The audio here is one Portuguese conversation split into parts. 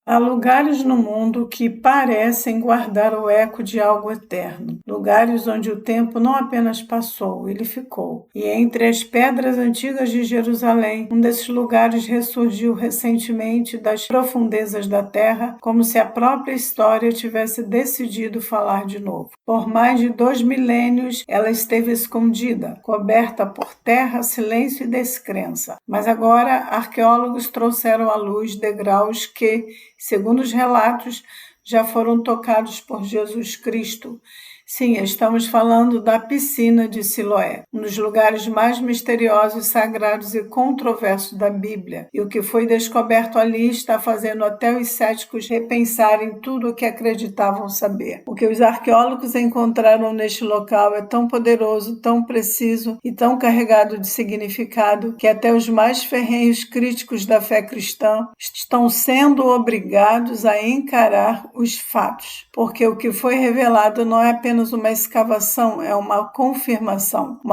Há lugares no mundo que parecem guardar o eco de algo eterno, lugares onde o tempo não apenas passou, ele ficou. E entre as pedras antigas de Jerusalém, um desses lugares ressurgiu recentemente das profundezas da terra, como se a própria história tivesse decidido falar de novo. Por mais de 2 milênios, ela esteve escondida, coberta por terra, silêncio e descrença. Mas agora, arqueólogos trouxeram à luz degraus que, segundo os relatos, já foram tocados por Jesus Cristo. Sim, estamos falando da piscina de Siloé, um dos lugares mais misteriosos, sagrados e controversos da Bíblia. E o que foi descoberto ali está fazendo até os céticos repensarem tudo o que acreditavam saber. O que os arqueólogos encontraram neste local é tão poderoso, tão preciso e tão carregado de significado que até os mais ferrenhos críticos da fé cristã estão sendo obrigados a encarar os fatos, porque o que foi revelado não é apenas uma escavação, é uma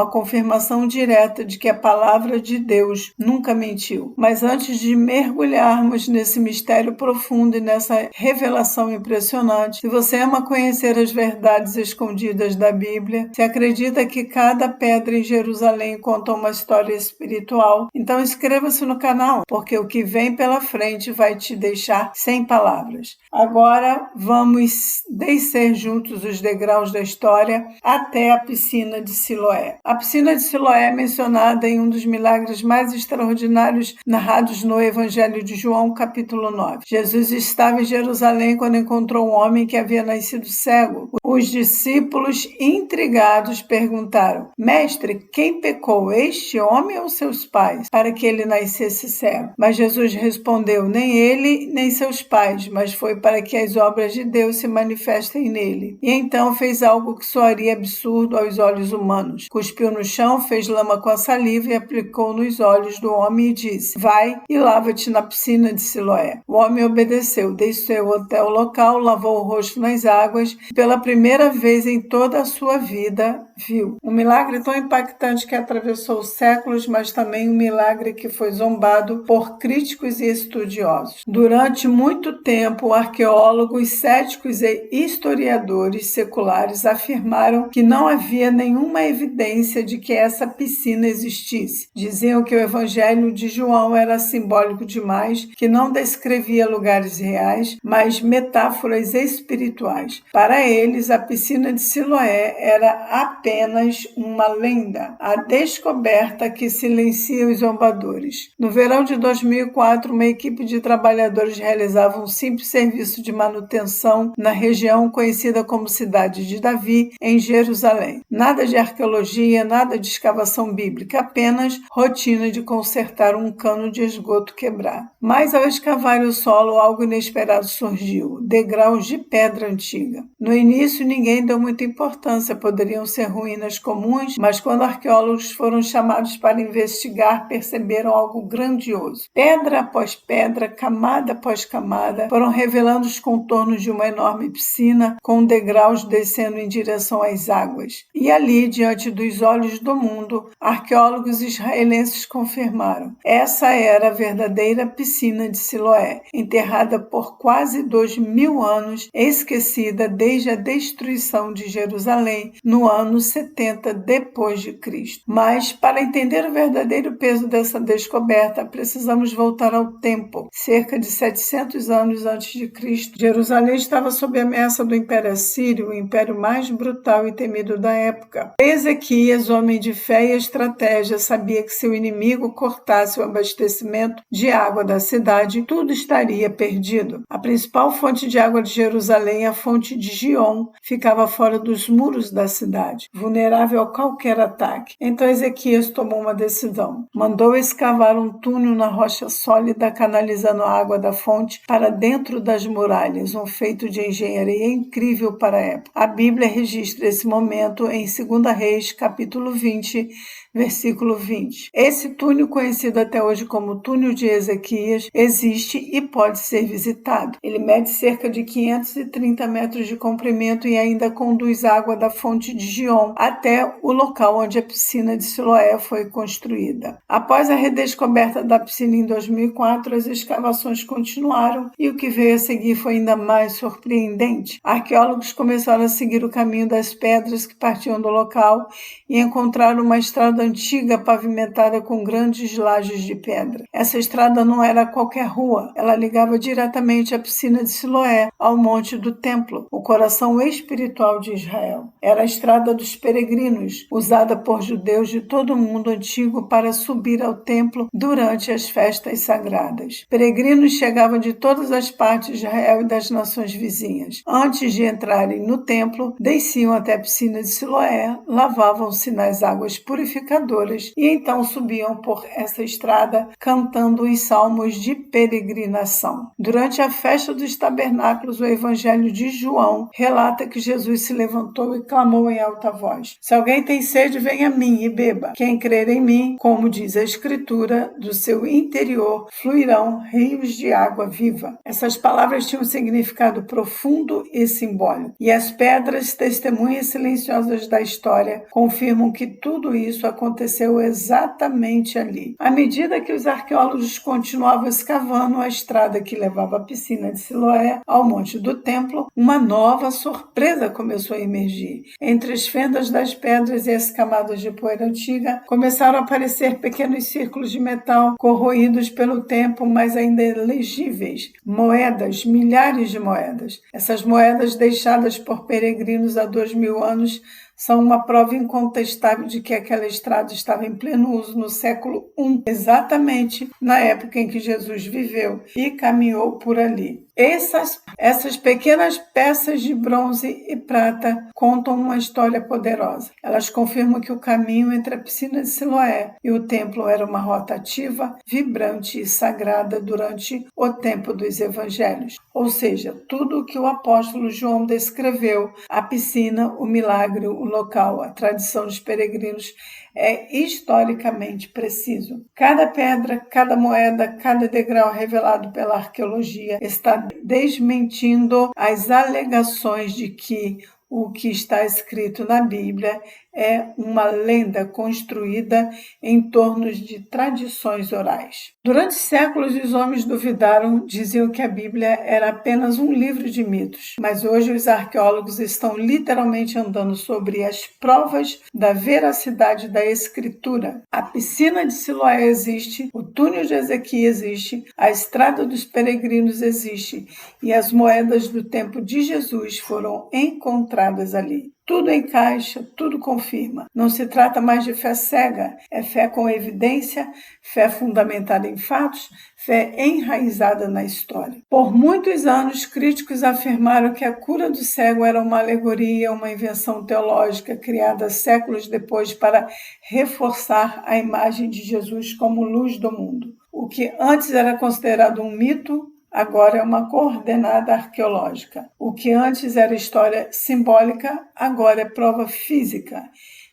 confirmação direta de que a palavra de Deus nunca mentiu. Mas antes de mergulharmos nesse mistério profundo e nessa revelação impressionante, se você ama conhecer as verdades escondidas da Bíblia, se acredita que cada pedra em Jerusalém conta uma história espiritual, então inscreva-se no canal, porque o que vem pela frente vai te deixar sem palavras. Agora vamos descer juntos os degraus da história até a piscina de Siloé. A piscina de Siloé é mencionada em um dos milagres mais extraordinários narrados no Evangelho de João, capítulo 9. Jesus estava em Jerusalém quando encontrou um homem que havia nascido cego. Os discípulos, intrigados, perguntaram: Mestre, quem pecou, este homem ou seus pais, para que ele nascesse cego? Mas Jesus respondeu: nem ele, nem seus pais, mas foi para que as obras de Deus se manifestem nele. E então fez algo que soaria absurdo aos olhos humanos. Cuspiu no chão, fez lama com a saliva e aplicou nos olhos do homem e disse: vai e lava-te na piscina de Siloé. O homem obedeceu, desceu até o local, lavou o rosto nas águas e pela primeira vez em toda a sua vida viu. Um milagre tão impactante que atravessou séculos, mas também um milagre que foi zombado por críticos e estudiosos. Durante muito tempo, arqueólogos, céticos e historiadores seculares afirmaram que não havia nenhuma evidência de que essa piscina existisse. Diziam que o Evangelho de João era simbólico demais, que não descrevia lugares reais, mas metáforas espirituais. Para eles, a piscina de Siloé era apenas uma lenda, a descoberta que silencia os zombadores. No verão de 2004, uma equipe de trabalhadores realizava um simples serviço de manutenção na região conhecida como Cidade de Davi, em Jerusalém. Nada de arqueologia, nada de escavação bíblica, apenas rotina de consertar um cano de esgoto quebrado. Mas ao escavar o solo, algo inesperado surgiu: degraus de pedra antiga. No início, ninguém deu muita importância, poderiam ser ruínas comuns, mas quando arqueólogos foram chamados para investigar, perceberam algo grandioso. Pedra após pedra, camada após camada, foram revelando os contornos de uma enorme piscina, com degraus descendo em direção às águas. E ali, diante dos olhos do mundo, arqueólogos israelenses confirmaram: essa era a verdadeira piscina de Siloé, enterrada por quase 2000 anos, esquecida desde a destruição de Jerusalém no ano 70 depois de Cristo. Mas, para entender o verdadeiro peso dessa descoberta, precisamos voltar ao tempo. Cerca de 700 anos antes de Cristo, Jerusalém estava sob a ameaça do Império Assírio, o império mais brutal e temido da época. Ezequias, homem de fé e estratégia, sabia que se o inimigo cortasse o abastecimento de água da cidade, tudo estaria perdido. A principal fonte de água de Jerusalém, a fonte de Gion, ficava fora dos muros da cidade, vulnerável a qualquer ataque. Então Ezequias tomou uma decisão. Mandou escavar um túnel na rocha sólida, canalizando a água da fonte para dentro das muralhas, um feito de engenharia incrível para a época. A Bíblia registra esse momento em 2 Reis, capítulo 20, versículo 20. Esse túnel, conhecido até hoje como túnel de Ezequias, existe e pode ser visitado. Ele mede cerca de 530 metros de comprimento e ainda conduz água da fonte de Gion até o local onde a piscina de Siloé foi construída. Após a redescoberta da piscina em 2004, as escavações continuaram e o que veio a seguir foi ainda mais surpreendente. Arqueólogos começaram a seguir o caminho das pedras que partiam do local e encontraram uma estrada antiga pavimentada com grandes lajes de pedra. Essa estrada não era qualquer rua, ela ligava diretamente a piscina de Siloé ao Monte do Templo, o coração espiritual de Israel. Era a estrada dos peregrinos, usada por judeus de todo o mundo antigo para subir ao templo durante as festas sagradas. Peregrinos chegavam de todas as partes de Israel e das nações vizinhas. Antes de entrarem no templo, desciam até a piscina de Siloé, lavavam-se nas águas purificadoras e então subiam por essa estrada cantando os salmos de peregrinação. Durante a festa dos tabernáculos, o Evangelho de João relata que Jesus se levantou e clamou em alta voz: "Se alguém tem sede, venha a mim e beba. Quem crer em mim, como diz a Escritura, do seu interior fluirão rios de água viva." Essas palavras tinham um significado profundo e simbólico. E as pedras, testemunhas silenciosas da história, confirmam que tudo isso aconteceu exatamente ali. À medida que os arqueólogos continuavam escavando a estrada que levava à piscina de Siloé ao Monte do Templo, uma nova surpresa começou a emergir. Entre as fendas das pedras e as camadas de poeira antiga, começaram a aparecer pequenos círculos de metal corroídos pelo tempo, mas ainda legíveis. Moedas, milhares de moedas. Essas moedas deixadas por peregrinos há 2000 anos são uma prova incontestável de que aquela estrada estava em pleno uso no século I, exatamente na época em que Jesus viveu e caminhou por ali. Essas pequenas peças de bronze e prata contam uma história poderosa. Elas confirmam que o caminho entre a piscina de Siloé e o templo era uma rota ativa, vibrante e sagrada durante o tempo dos evangelhos. Ou seja, tudo o que o apóstolo João descreveu, a piscina, o milagre, o local, a tradição dos peregrinos, é historicamente preciso. Cada pedra, cada moeda, cada degrau revelado pela arqueologia está desmentindo as alegações de que o que está escrito na Bíblia é uma lenda construída em torno de tradições orais. Durante séculos, os homens duvidaram, diziam que a Bíblia era apenas um livro de mitos, mas hoje os arqueólogos estão literalmente andando sobre as provas da veracidade da Escritura. A piscina de Siloé existe, o túnel de Ezequias existe, a estrada dos peregrinos existe e as moedas do tempo de Jesus foram encontradas ali. Tudo encaixa, tudo confirma. Não se trata mais de fé cega, é fé com evidência, fé fundamentada em fatos, fé enraizada na história. Por muitos anos, críticos afirmaram que a cura do cego era uma alegoria, uma invenção teológica criada séculos depois para reforçar a imagem de Jesus como luz do mundo. O que antes era considerado um mito, agora é uma coordenada arqueológica. O que antes era história simbólica, agora é prova física.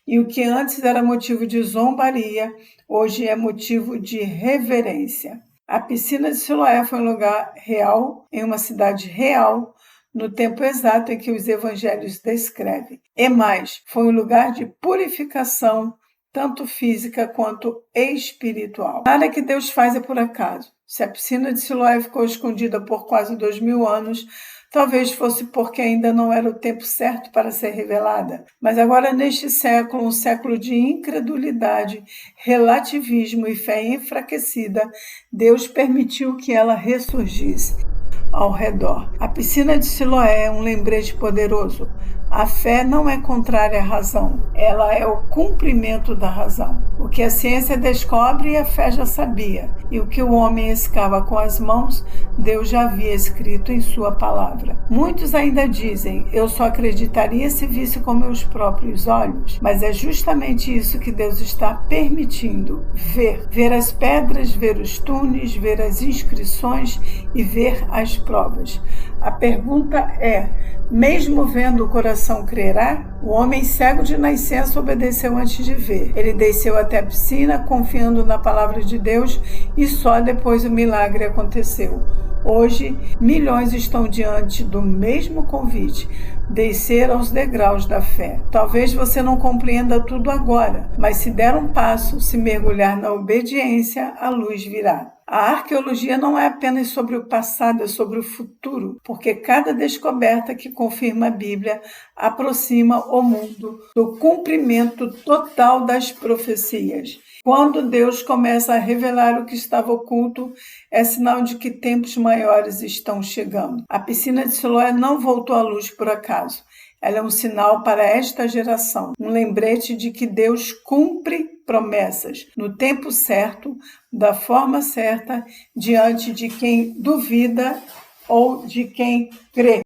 E o que antes era motivo de zombaria, hoje é motivo de reverência. A piscina de Siloé foi um lugar real, em uma cidade real, no tempo exato em que os evangelhos descrevem. E mais, foi um lugar de purificação, tanto física quanto espiritual. Nada que Deus faz é por acaso. Se a piscina de Siloé ficou escondida por quase 2000 anos, talvez fosse porque ainda não era o tempo certo para ser revelada. Mas agora, neste século, um século de incredulidade, relativismo e fé enfraquecida, Deus permitiu que ela ressurgisse ao redor. A piscina de Siloé é um lembrete poderoso. A fé não é contrária à razão, ela é o cumprimento da razão. O que a ciência descobre, a fé já sabia, e o que o homem escava com as mãos, Deus já havia escrito em sua palavra. Muitos ainda dizem, eu só acreditaria se visse com meus próprios olhos, mas é justamente isso que Deus está permitindo ver. Ver as pedras, ver os túneis, ver as inscrições e ver as provas. A pergunta é: mesmo vendo, o coração crerá? O homem cego de nascença obedeceu antes de ver. Ele desceu até a piscina, confiando na palavra de Deus, e só depois o milagre aconteceu. Hoje, milhões estão diante do mesmo convite: descer aos degraus da fé. Talvez você não compreenda tudo agora, mas se der um passo, se mergulhar na obediência, a luz virá. A arqueologia não é apenas sobre o passado, é sobre o futuro, porque cada descoberta que confirma a Bíblia aproxima o mundo do cumprimento total das profecias. Quando Deus começa a revelar o que estava oculto, é sinal de que tempos maiores estão chegando. A piscina de Siloé não voltou à luz por acaso. Ela é um sinal para esta geração, um lembrete de que Deus cumpre promessas no tempo certo, da forma certa, diante de quem duvida ou de quem crê.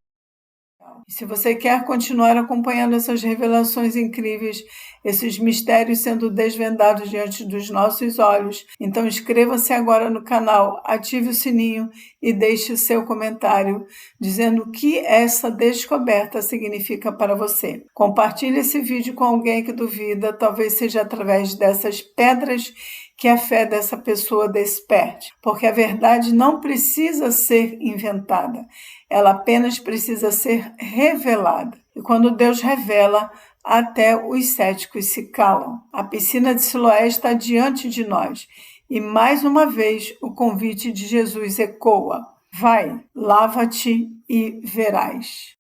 Se você quer continuar acompanhando essas revelações incríveis, esses mistérios sendo desvendados diante dos nossos olhos, então inscreva-se agora no canal, ative o sininho e deixe seu comentário dizendo o que essa descoberta significa para você. Compartilhe esse vídeo com alguém que duvida, talvez seja através dessas pedras que a fé dessa pessoa desperte, porque a verdade não precisa ser inventada, ela apenas precisa ser revelada. E quando Deus revela, até os céticos se calam. A piscina de Siloé está diante de nós, e mais uma vez o convite de Jesus ecoa: vai, lava-te e verás.